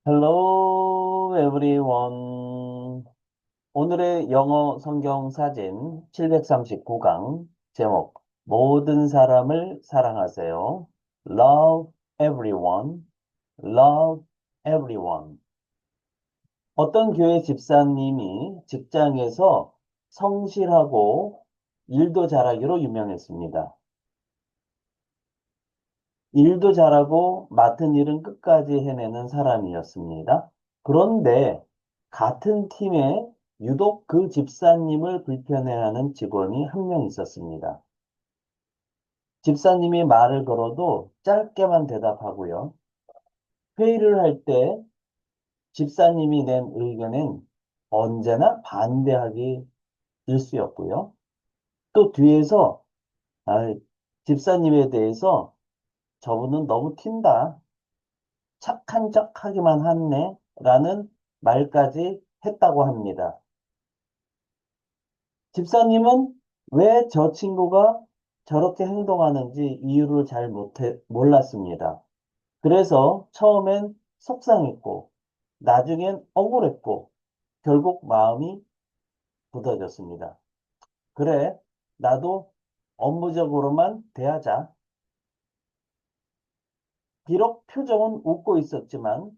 Hello, everyone. 오늘의 영어 성경 사진 739강 제목 모든 사람을 사랑하세요. Love everyone. Love everyone. 어떤 교회 집사님이 직장에서 성실하고 일도 잘하기로 유명했습니다. 일도 잘하고 맡은 일은 끝까지 해내는 사람이었습니다. 그런데 같은 팀에 유독 그 집사님을 불편해하는 직원이 한 명 있었습니다. 집사님이 말을 걸어도 짧게만 대답하고요. 회의를 할 때 집사님이 낸 의견은 언제나 반대하기 일쑤였고요. 또 뒤에서 아, 집사님에 대해서 저분은 너무 튄다. 착한 척 하기만 했네. 라는 말까지 했다고 합니다. 집사님은 왜 저 친구가 저렇게 행동하는지 이유를 잘 몰랐습니다. 그래서 처음엔 속상했고, 나중엔 억울했고, 결국 마음이 굳어졌습니다. 그래, 나도 업무적으로만 대하자. 비록 표정은 웃고 있었지만,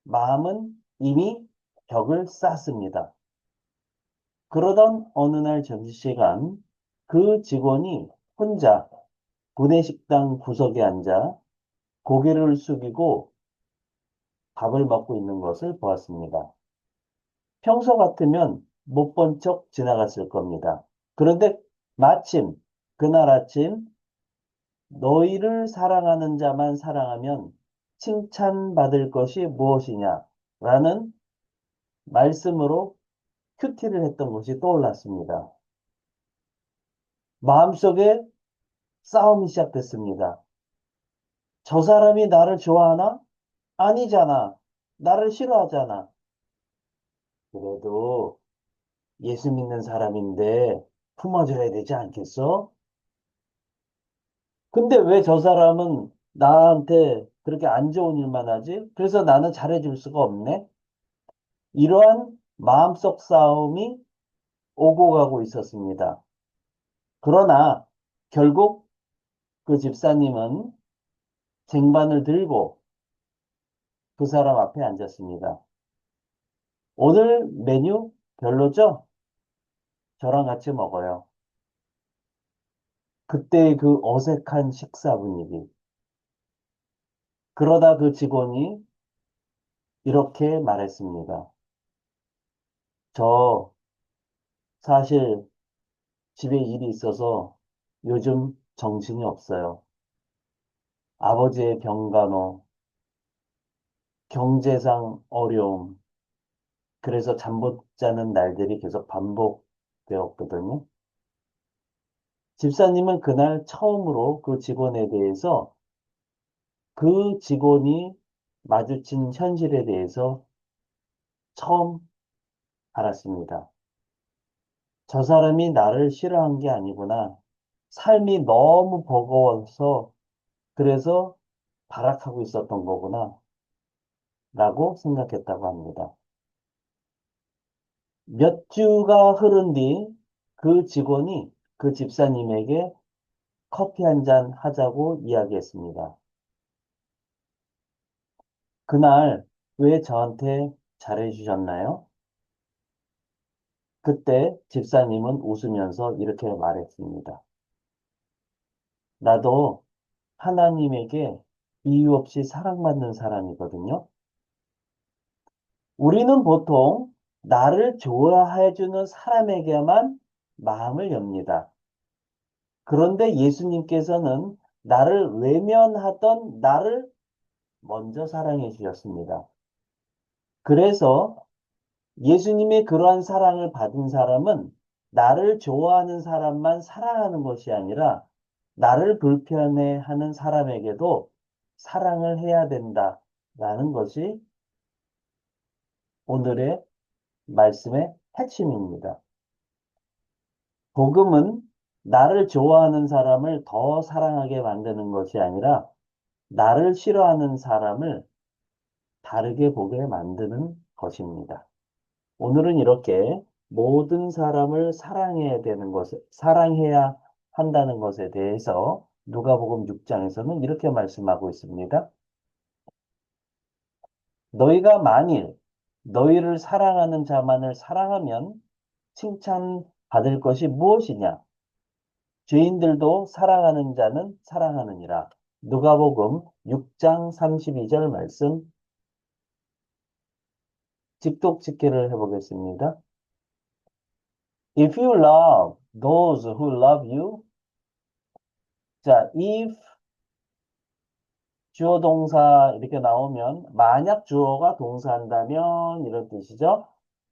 마음은 이미 벽을 쌓습니다. 그러던 어느 날 점심시간 그 직원이 혼자 구내식당 구석에 앉아 고개를 숙이고 밥을 먹고 있는 것을 보았습니다. 평소 같으면 못 본 척 지나갔을 겁니다. 그런데 마침 그날 아침 너희를 사랑하는 자만 사랑하면 칭찬받을 것이 무엇이냐 라는 말씀으로 큐티를 했던 것이 떠올랐습니다. 마음속에 싸움이 시작됐습니다. 저 사람이 나를 좋아하나? 아니잖아. 나를 싫어하잖아. 그래도 예수 믿는 사람인데 품어줘야 되지 않겠어? 근데 왜 저 사람은 나한테 그렇게 안 좋은 일만 하지? 그래서 나는 잘해줄 수가 없네? 이러한 마음속 싸움이 오고 가고 있었습니다. 그러나 결국 그 집사님은 쟁반을 들고 그 사람 앞에 앉았습니다. 오늘 메뉴 별로죠? 저랑 같이 먹어요. 그때 그 어색한 식사 분위기. 그러다 그 직원이 이렇게 말했습니다. 저 사실 집에 일이 있어서 요즘 정신이 없어요. 아버지의 병간호, 경제상 어려움, 그래서 잠 못 자는 날들이 계속 반복되었거든요. 집사님은 그날 처음으로 그 직원에 대해서 그 직원이 마주친 현실에 대해서 처음 알았습니다. 저 사람이 나를 싫어한 게 아니구나. 삶이 너무 버거워서 그래서 발악하고 있었던 거구나. 라고 생각했다고 합니다. 몇 주가 흐른 뒤 그 직원이 그 집사님에게 커피 한 잔 하자고 이야기했습니다. 그날 왜 저한테 잘해주셨나요? 그때 집사님은 웃으면서 이렇게 말했습니다. 나도 하나님에게 이유 없이 사랑받는 사람이거든요. 우리는 보통 나를 좋아해주는 사람에게만 마음을 엽니다. 그런데 예수님께서는 나를 외면하던 나를 먼저 사랑해 주셨습니다. 그래서 예수님의 그러한 사랑을 받은 사람은 나를 좋아하는 사람만 사랑하는 것이 아니라 나를 불편해하는 사람에게도 사랑을 해야 된다라는 것이 오늘의 말씀의 핵심입니다. 복음은 나를 좋아하는 사람을 더 사랑하게 만드는 것이 아니라 나를 싫어하는 사람을 다르게 보게 만드는 것입니다. 오늘은 이렇게 모든 사람을 사랑해야 되는 사랑해야 한다는 것에 대해서 누가복음 6장에서는 이렇게 말씀하고 있습니다. 너희가 만일 너희를 사랑하는 자만을 사랑하면 칭찬받을 것이 무엇이냐? 죄인들도 사랑하는 자는 사랑하느니라. 누가복음 6장 32절 말씀 직독직해를 해보겠습니다. If you love those who love you, 자, if 주어 동사 이렇게 나오면 만약 주어가 동사한다면 이런 뜻이죠.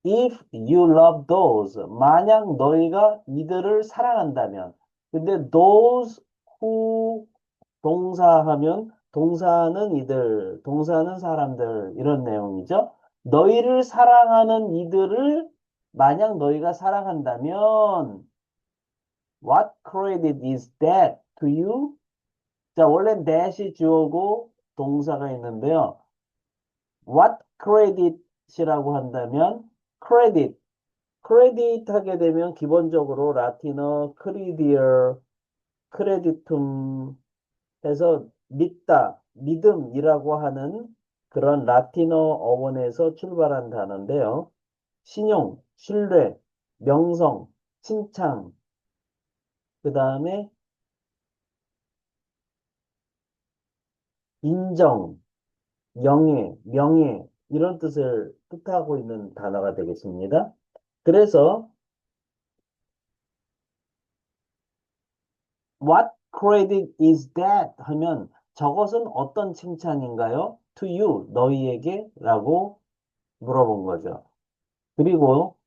If you love those, 만약 너희가 이들을 사랑한다면, 근데 those who 동사하면 동사는 이들, 동사는 사람들 이런 내용이죠. 너희를 사랑하는 이들을 만약 너희가 사랑한다면 What credit is that to you? 자, 원래 that이 주어고 동사가 있는데요. What credit이라고 한다면 credit 하게 되면 기본적으로 라틴어 credior, creditum 해서 믿다, 믿음이라고 하는 그런 라틴어 어원에서 출발한 단어인데요. 신용, 신뢰, 명성, 칭찬, 그 다음에 인정, 명예 이런 뜻을 뜻하고 있는 단어가 되겠습니다. 그래서 What credit is that? 하면 저것은 어떤 칭찬인가요? To you, 너희에게 라고 물어본 거죠. 그리고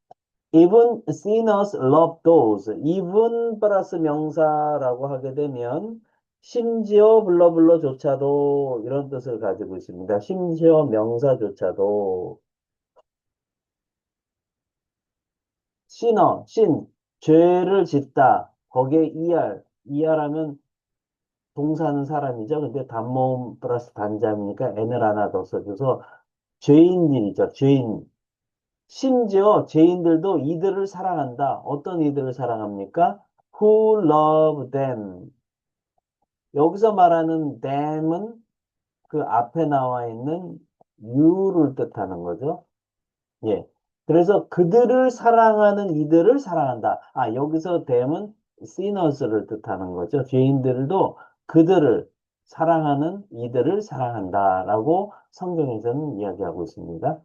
even sinners love those. even 플러스 명사라고 하게 되면 심지어 블러블러조차도 이런 뜻을 가지고 있습니다. 심지어 명사조차도 죄를 짓다. 거기에 ER하면 동사는 사람이죠. 근데 단모음 플러스 단자니까 N을 하나 더 써줘서 죄인들이죠. 죄인. 심지어 죄인들도 이들을 사랑한다. 어떤 이들을 사랑합니까? Who love them. 여기서 말하는 them은 그 앞에 나와 있는 you를 뜻하는 거죠. 예. 그래서 그들을 사랑하는 이들을 사랑한다. 아, 여기서 them은 sinners를 뜻하는 거죠. 죄인들도 그들을 사랑하는 이들을 사랑한다라고 성경에서는 이야기하고 있습니다.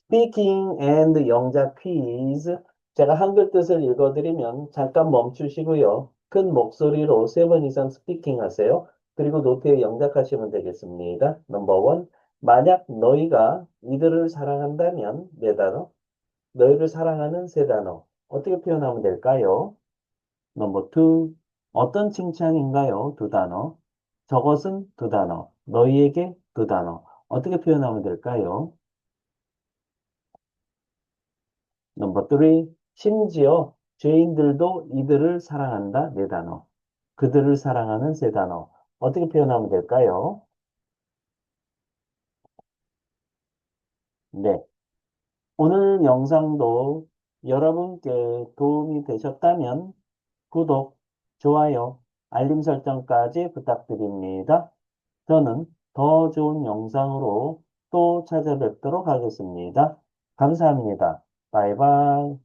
Speaking and 영작 퀴즈. 제가 한글 뜻을 읽어드리면 잠깐 멈추시고요. 큰 목소리로 3번 이상 스피킹 하세요. 그리고 노트에 영작하시면 되겠습니다. 넘버 원. 만약 너희가 이들을 사랑한다면 네 단어. 너희를 사랑하는 세 단어. 어떻게 표현하면 될까요? 넘버 투. 어떤 칭찬인가요? 두 단어. 저것은 두 단어. 너희에게 두 단어. 어떻게 표현하면 될까요? 넘버 3. 심지어 죄인들도 이들을 사랑한다. 네 단어. 그들을 사랑하는 세 단어. 어떻게 표현하면 될까요? 네. 오늘 영상도 여러분께 도움이 되셨다면 구독, 좋아요, 알림 설정까지 부탁드립니다. 저는 더 좋은 영상으로 또 찾아뵙도록 하겠습니다. 감사합니다. 바이바이.